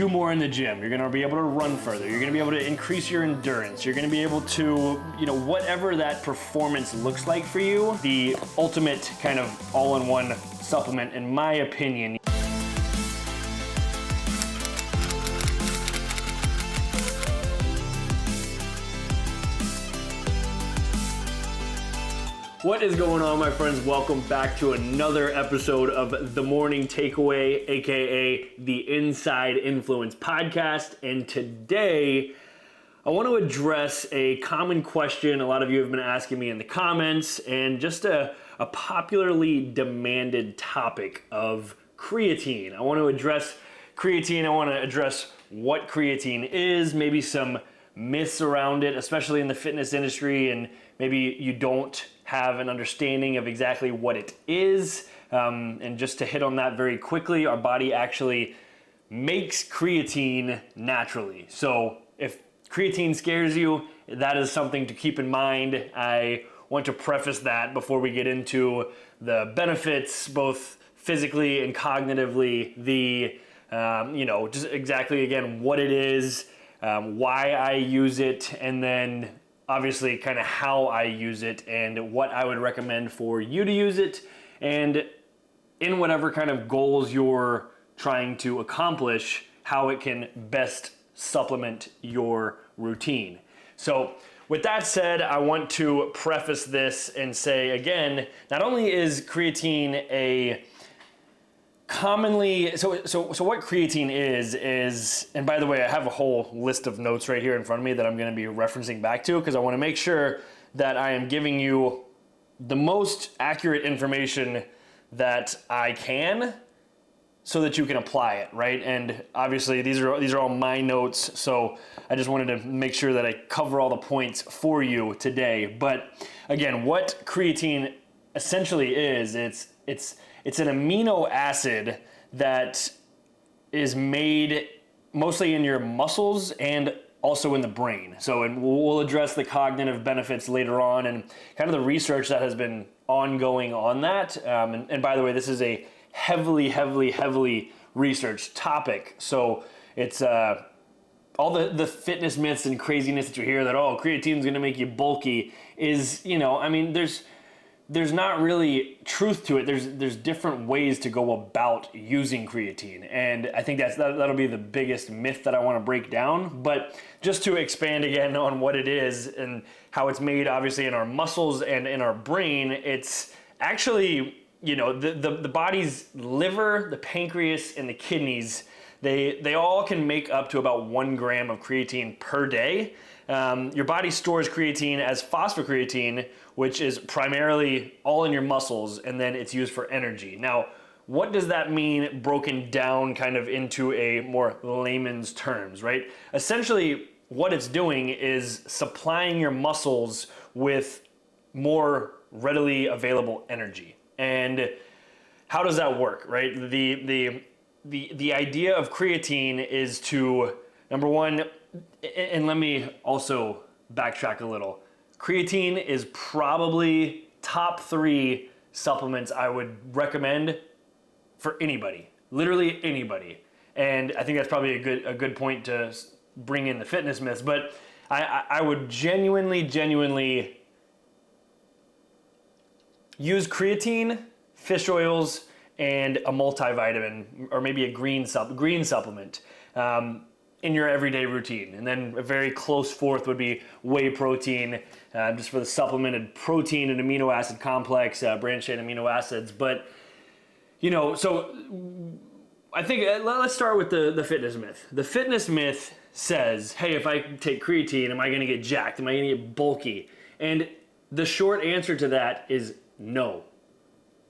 do more in the gym. You're gonna be able to run further. You're gonna be able to increase your endurance. You're gonna be able to, whatever that performance looks like for you, the ultimate kind of all-in-one supplement, in my opinion. What is going on, my friends? Welcome back to another episode of The Morning Takeaway, aka the Inside Influence podcast. And today, I want to address a common question a lot of you have been asking me in the comments, and just a popularly demanded topic of creatine. I want to address creatine. I want to address what creatine is, maybe some myths around it, especially in the fitness industry, and maybe you don't have an understanding of exactly what it is. And just to hit on that very quickly, our body actually makes creatine naturally. So if creatine scares you, that is something to keep in mind. I want to preface that before we get into the benefits, both physically and cognitively, just exactly, again, what it is, why I use it, and then obviously kind of how I use it and what I would recommend for you to use it, and in whatever kind of goals you're trying to accomplish, how it can best supplement your routine. So with that said, I want to preface this and say, again, not only is creatine a commonly, so what creatine is, and by the way, I have a whole list of notes right here in front of me that I'm going to be referencing back to, because I want to make sure that I am giving you the most accurate information that I can, so that you can apply it, right? And obviously these are all my notes, so I just wanted to make sure that I cover all the points for you today. But again, what creatine essentially is, it's an amino acid that is made mostly in your muscles and also in the brain. So, and we'll address the cognitive benefits later on and kind of the research that has been ongoing on that. And by the way, this is a heavily researched topic. So it's all the fitness myths and craziness that you hear that, oh, creatine is going to make you bulky is, there's not really truth to it. There's different ways to go about using creatine, and I think that'll be the biggest myth that I want to break down. But just to expand again on what it is and how it's made, obviously in our muscles and in our brain, it's actually, the body's liver, the pancreas, and the kidneys, they all can make up to about 1 gram of creatine per day. Your body stores creatine as phosphocreatine, which is primarily all in your muscles, and then it's used for energy. Now, what does that mean broken down kind of into a more layman's terms, right? Essentially, what it's doing is supplying your muscles with more readily available energy. And how does that work, right? The idea of creatine is to, number one, and let me also backtrack a little. Creatine is probably top 3 supplements I would recommend for anybody, literally anybody. And I think that's probably a good point to bring in the fitness myths, but I would genuinely use creatine, fish oils, and a multivitamin, or maybe a green supplement in your everyday routine. And then a very close fourth would be whey protein, just for the supplemented protein and amino acid complex, branched chain amino acids. But, so I think let's start with the fitness myth. The fitness myth says, hey, if I take creatine, am I going to get jacked? Am I going to get bulky? And the short answer to that is no.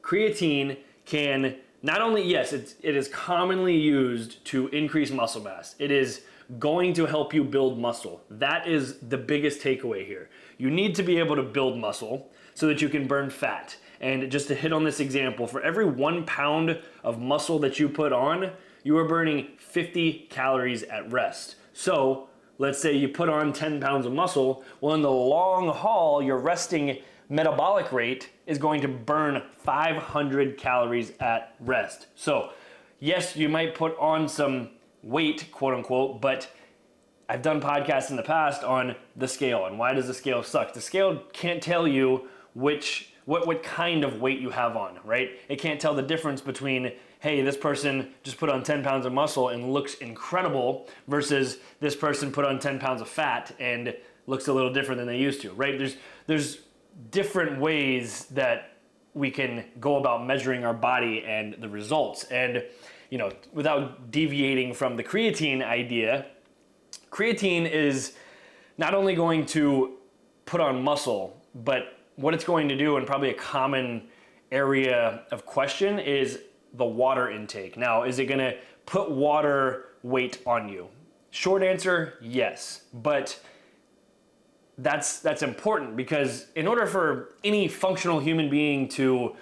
Creatine can not only, yes, it is commonly used to increase muscle mass. It is going to help you build muscle. That is the biggest takeaway here. You need to be able to build muscle so that you can burn fat. And just to hit on this example, for every 1 pound of muscle that you put on, you are burning 50 calories at rest. So let's say you put on 10 pounds of muscle. Well, in the long haul, your resting metabolic rate is going to burn 500 calories at rest. So yes, you might put on some weight, quote unquote, but I've done podcasts in the past on the scale and why does the scale suck. The scale can't tell you what kind of weight you have on, right? It can't tell the difference between, hey, this person just put on 10 pounds of muscle and looks incredible versus this person put on 10 pounds of fat and looks a little different than they used to, right? There's different ways that we can go about measuring our body and the results. And, without deviating from the creatine idea, creatine is not only going to put on muscle, but what it's going to do, and probably a common area of question, is the water intake. Now, is it going to put water weight on you? Short answer, yes. But that's important, because in order for any functional human being to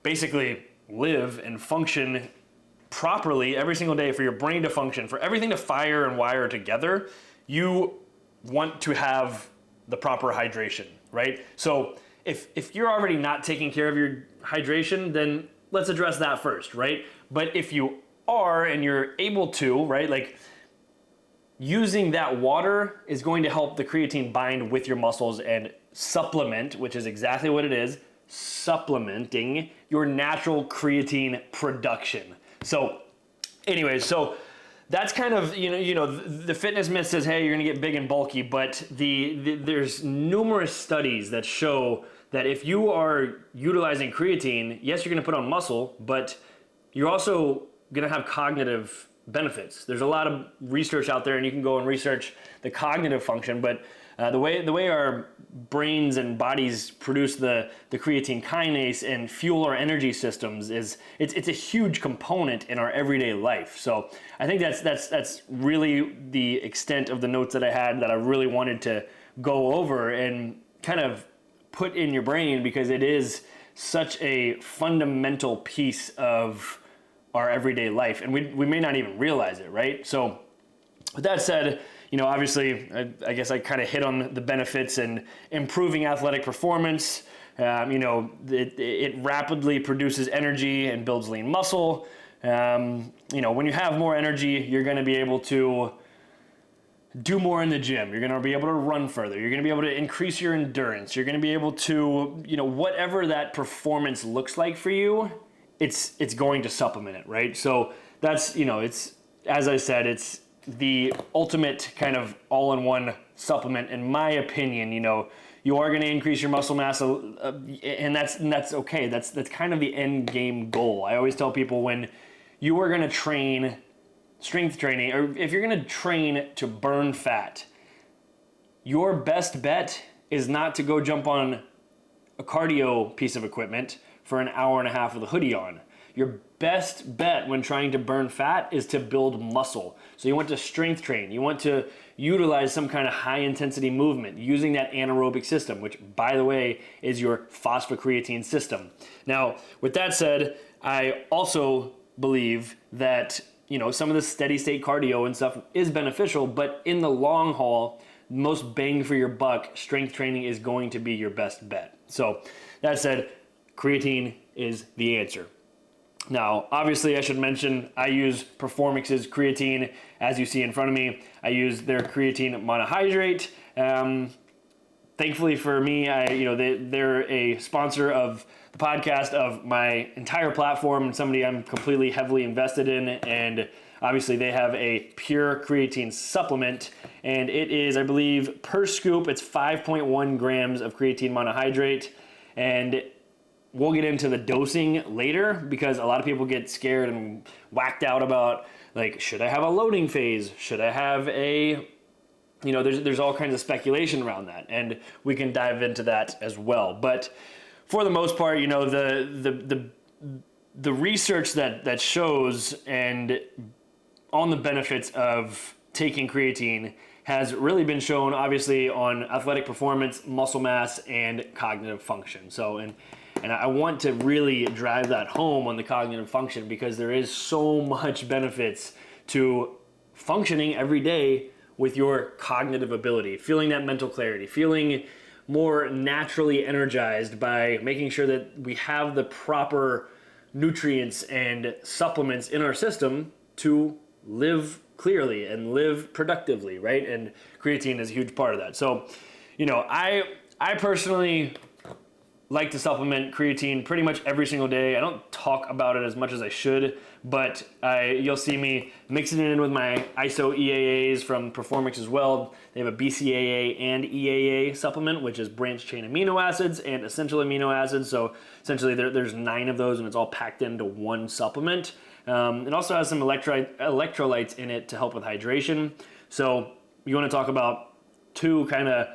basically live and function properly every single day, for your brain to function, for everything to fire and wire together, you want to have the proper hydration, right? So if you're already not taking care of your hydration, then let's address that first, right? But if you are and you're able to, right, like using that water is going to help the creatine bind with your muscles and supplement, which is exactly what it is, supplementing your natural creatine production. So anyways, so that's kind of, the fitness myth says, hey, you're gonna get big and bulky, but there's numerous studies that show that if you are utilizing creatine, yes, you're gonna put on muscle, but you're also gonna have cognitive benefits. There's a lot of research out there, and you can go and research the cognitive function, but the way our brains and bodies produce the creatine kinase and fuel our energy systems it's a huge component in our everyday life. So I think that's really the extent of the notes that I had that I really wanted to go over and kind of put in your brain, because it is such a fundamental piece of our everyday life, and we may not even realize it, right? So with that said, obviously, I guess I kind of hit on the benefits and improving athletic performance. It rapidly produces energy and builds lean muscle. When you have more energy, you're going to be able to do more in the gym. You're going to be able to run further. You're going to be able to increase your endurance. You're going to be able to, whatever that performance looks like for you, it's going to supplement it, right? So that's, it's, as I said, it's the ultimate kind of all-in-one supplement, in my opinion. You are going to increase your muscle mass, and that's okay. That's kind of the end game goal. I always tell people, when you are going to train strength training, or if you're going to train to burn fat, your best bet is not to go jump on a cardio piece of equipment for an hour and a half with a hoodie on. Your best bet when trying to burn fat is to build muscle. So you want to strength train. You want to utilize some kind of high intensity movement using that anaerobic system, which, by the way, is your phosphocreatine system. Now, with that said, I also believe that, some of the steady state cardio and stuff is beneficial, but in the long haul, most bang for your buck, strength training is going to be your best bet. So that said, creatine is the answer. Now, obviously, I should mention, I use Performix's creatine, as you see in front of me. I use their creatine monohydrate. Thankfully for me, they're a sponsor of the podcast, of my entire platform, and somebody I'm completely heavily invested in. And obviously, they have a pure creatine supplement, and it is, I believe, per scoop, it's 5.1 grams of creatine monohydrate. And we'll get into the dosing later, because a lot of people get scared and whacked out about, like, should I have a loading phase? Should I have a, there's all kinds of speculation around that, and we can dive into that as well. But for the most part, the research that shows and on the benefits of taking creatine has really been shown, obviously, on athletic performance, muscle mass, and cognitive function. So, and I want to really drive that home on the cognitive function, because there is so much benefits to functioning every day with your cognitive ability, feeling that mental clarity, feeling more naturally energized by making sure that we have the proper nutrients and supplements in our system to live clearly and live productively, right? And creatine is a huge part of that. So, I personally like to supplement creatine pretty much every single day. I don't talk about it as much as I should, but you'll see me mixing it in with my ISO EAAs from Performix as well. They have a BCAA and EAA supplement, which is branched chain amino acids and essential amino acids. So essentially there's 9 of those and it's all packed into one supplement. It also has some electrolytes in it to help with hydration. So you want to talk about 2 kind of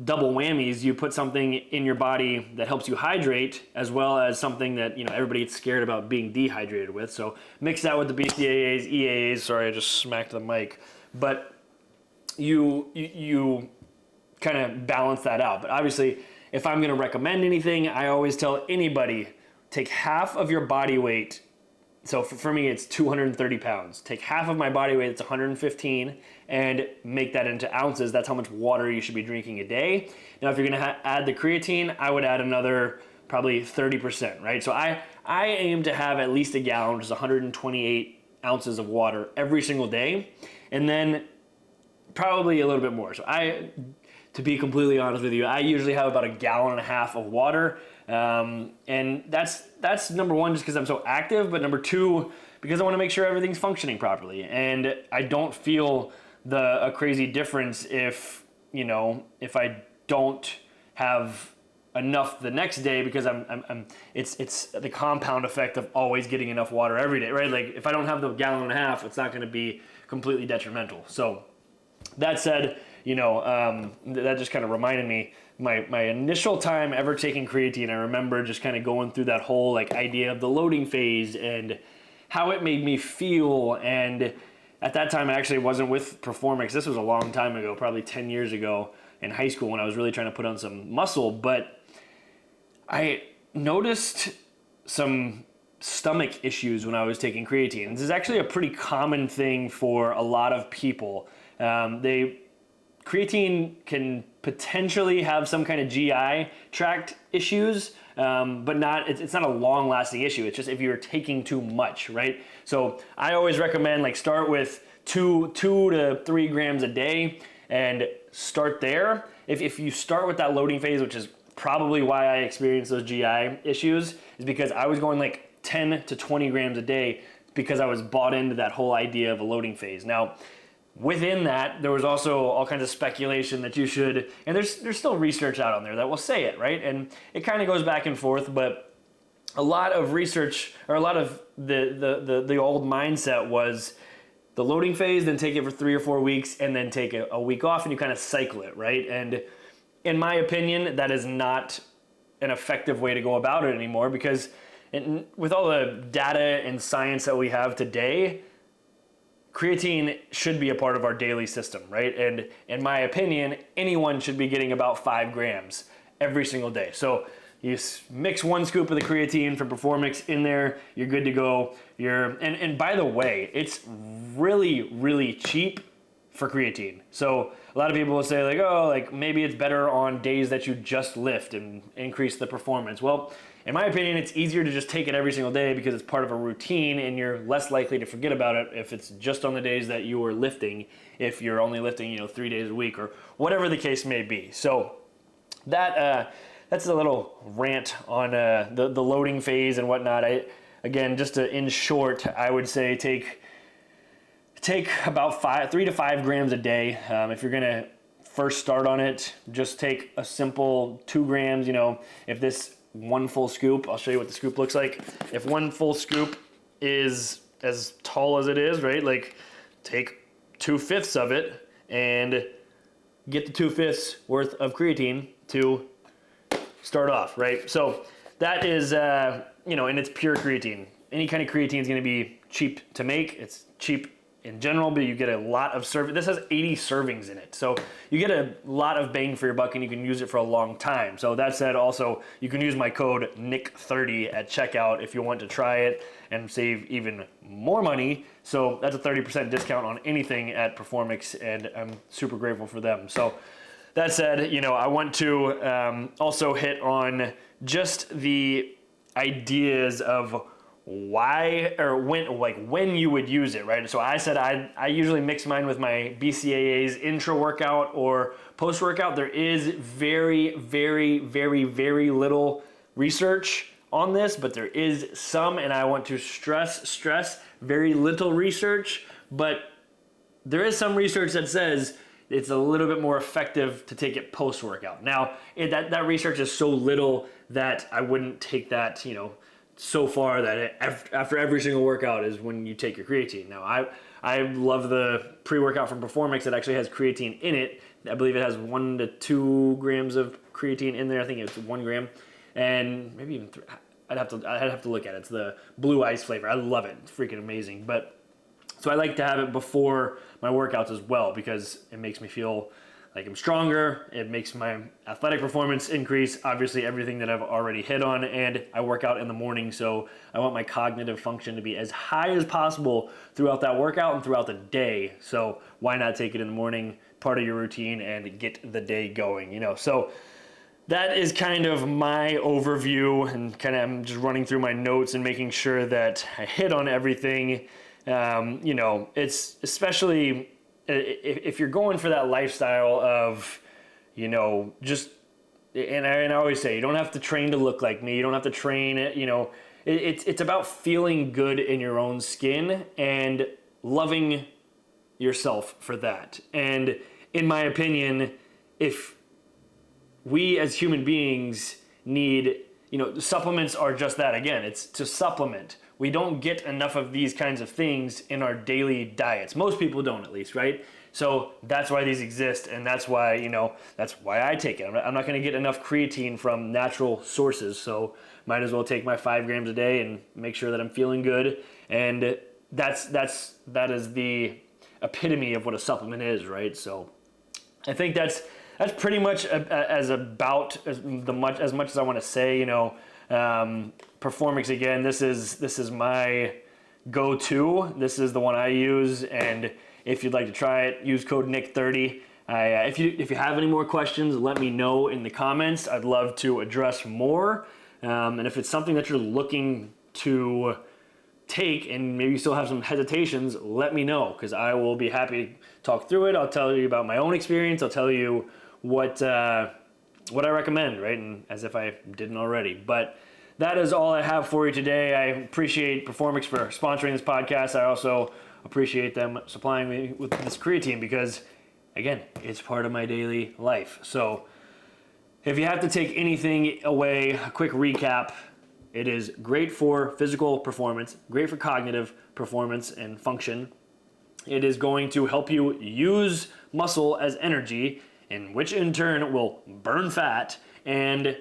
double whammies. You put something in your body that helps you hydrate, as well as something that everybody gets scared about being dehydrated with. So mix that with the BCAAs, EAAs. Sorry, I just smacked the mic. But you kind of balance that out. But obviously, if I'm going to recommend anything, I always tell anybody, take half of your body weight. So for me, it's 230 pounds. Take half of my body weight, it's 115, and make that into ounces. That's how much water you should be drinking a day. Now, if you're gonna add the creatine, I would add another probably 30%, right? So I aim to have at least a gallon, which is 128 ounces of water every single day, and then probably a little bit more. So to be completely honest with you, I usually have about a gallon and a half of water. And that's number one, just because I'm so active, but number 2, because I want to make sure everything's functioning properly. And I don't feel a crazy difference if I don't have enough the next day, because it's the compound effect of always getting enough water every day, right? Like if I don't have the gallon and a half, it's not going to be completely detrimental. So that said, that just kind of reminded me my initial time ever taking creatine. I remember just kind of going through that whole idea of the loading phase and how it made me feel. And at that time, I actually wasn't with Performix. This was a long time ago, probably 10 years ago in high school, when I was really trying to put on some muscle. But I noticed some stomach issues when I was taking creatine. This is actually a pretty common thing for a lot of people. Creatine can potentially have some kind of GI tract issues, but it's not a long-lasting issue. It's just if you're taking too much, right? So I always recommend start with 2 to 3 grams a day and start there. If you start with that loading phase, which is probably why I experienced those GI issues, is because I was going 10 to 20 grams a day because I was bought into that whole idea of a loading phase. Now, within that, there was also all kinds of speculation that you should, and there's still research out on there that will say it, right? And it kind of goes back and forth, but a lot of research, or a lot of the old mindset was the loading phase, then take it for 3 or 4 weeks, and then take a week off, and you kind of cycle it, right? And in my opinion, that is not an effective way to go about it anymore, because with all the data and science that we have today, creatine should be a part of our daily system, right? And in my opinion, anyone should be getting about 5 grams every single day. So you mix 1 scoop of the creatine from Performix in there, you're good to go. And by the way, it's really, really cheap for creatine. So a lot of people will say maybe it's better on days that you just lift and increase the performance. Well, in my opinion, it's easier to just take it every single day because it's part of a routine, and you're less likely to forget about it if it's just on the days that you are lifting, if you're only lifting 3 days a week or whatever the case may be. So that's a little rant on the loading phase and whatnot. In short, I would say take about 3 to 5 grams a day. If you're gonna first start on it, just take a simple 2 grams. If this 1 full scoop, I'll show you what the scoop looks like. If 1 full scoop is as tall as it is, right? Take 2/5 of it and get the 2/5 worth of creatine to start off, right? So that is, and it's pure creatine. Any kind of creatine is going to be cheap to make. It's cheap in general, but you get a lot of this has 80 servings in it. So you get a lot of bang for your buck, and you can use it for a long time. So that said, also, you can use my code NICK30 at checkout if you want to try it and save even more money. So that's a 30% discount on anything at Performix, and I'm super grateful for them. So that said, I want to also hit on just the ideas of why or when you would use it, right? So I said I usually mix mine with my BCAAs intra workout or post workout. There is very, very, very, very little research on this, but there is some, and I want to stress very little research, but there is some research that says it's a little bit more effective to take it post workout. Now, that research is so little that I wouldn't take that, so far that after every single workout is when you take your creatine. Now, I love the pre-workout from Performix that actually has creatine in it. I believe it has 1 to 2 grams of creatine in there. I think it's 1 gram, and maybe even 3. I'd have to look at it. It's the blue ice flavor. I love it. It's freaking amazing. But so I like to have it before my workouts as well because it makes me feel like I'm stronger. It makes my athletic performance increase. Obviously, everything that I've already hit on, and I work out in the morning, so I want my cognitive function to be as high as possible throughout that workout and throughout the day. So why not take it in the morning, part of your routine, and get the day going? So that is kind of my overview, and kind of I'm just running through my notes and making sure that I hit on everything. It's especially if you're going for that lifestyle of, just, and I always say, you don't have to train to look like me. You don't have to train, it's about feeling good in your own skin and loving yourself for that. And in my opinion, if we as human beings need, supplements are just that. Again, it's to supplement. We don't get enough of these kinds of things in our daily diets. Most people don't, at least, right? So that's why these exist, and that's why, that's why I take it. I'm not going to get enough creatine from natural sources, so might as well take my 5 grams a day and make sure that I'm feeling good. And that is the epitome of what a supplement is, right? So I think that's pretty much as much as I want to say. Performix, again, this is my go-to. This is the one I use, and if you'd like to try it, use code Nick30. If you have any more questions, let me know in the comments. I'd love to address more. And if it's something that you're looking to take and maybe you still have some hesitations, let me know, because I will be happy to talk through it. I'll tell you about my own experience. I'll tell you what I recommend, right? And as if I didn't already. But that is all I have for you today. I appreciate Performix for sponsoring this podcast. I also appreciate them supplying me with this creatine because, again, it's part of my daily life. So if you have to take anything away, a quick recap: it is great for physical performance, great for cognitive performance and function. It is going to help you use muscle as energy, and which in turn will burn fat. And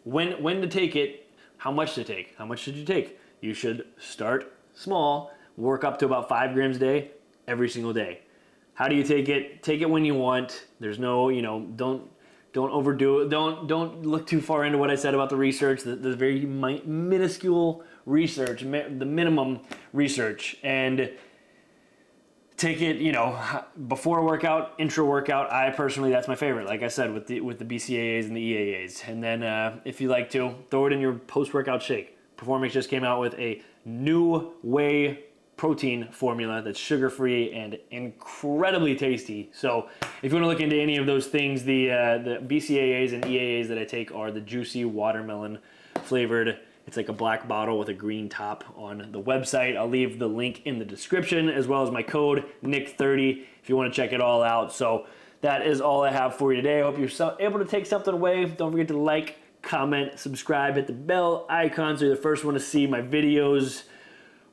when to take it, how much to take. How much should you take? You should start small, work up to about 5 grams a day every single day. How do you take it? Take it when you want. There's no, don't overdo it. Don't look too far into what I said about the research, the very minuscule research, the minimum research. And take it, before workout, intra workout. I personally, that's my favorite. Like I said, with the BCAAs and the EAAs. And then if you like to, throw it in your post-workout shake. Performix just came out with a new whey protein formula that's sugar-free and incredibly tasty. So if you want to look into any of those things, the BCAAs and EAAs that I take are the juicy watermelon flavored. It's like a black bottle with a green top on the website. I'll leave the link in the description, as well as my code Nick30 if you want to check it all out. So that is all I have for you today. I hope you're able to take something away. Don't forget to like, comment, subscribe, hit the bell icon so you're the first one to see my videos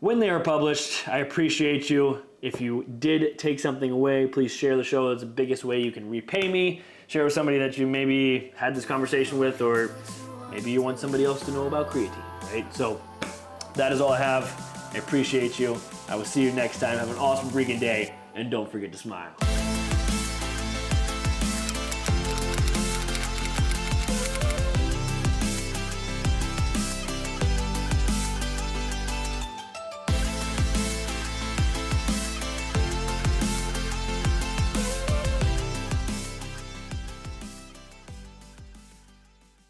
when they are published. I appreciate you. If you did take something away, please share the show. That's the biggest way you can repay me. Share with somebody that you maybe had this conversation with, or maybe you want somebody else to know about creatine, right? So that is all I have. I appreciate you. I will see you next time. Have an awesome freaking day, and don't forget to smile.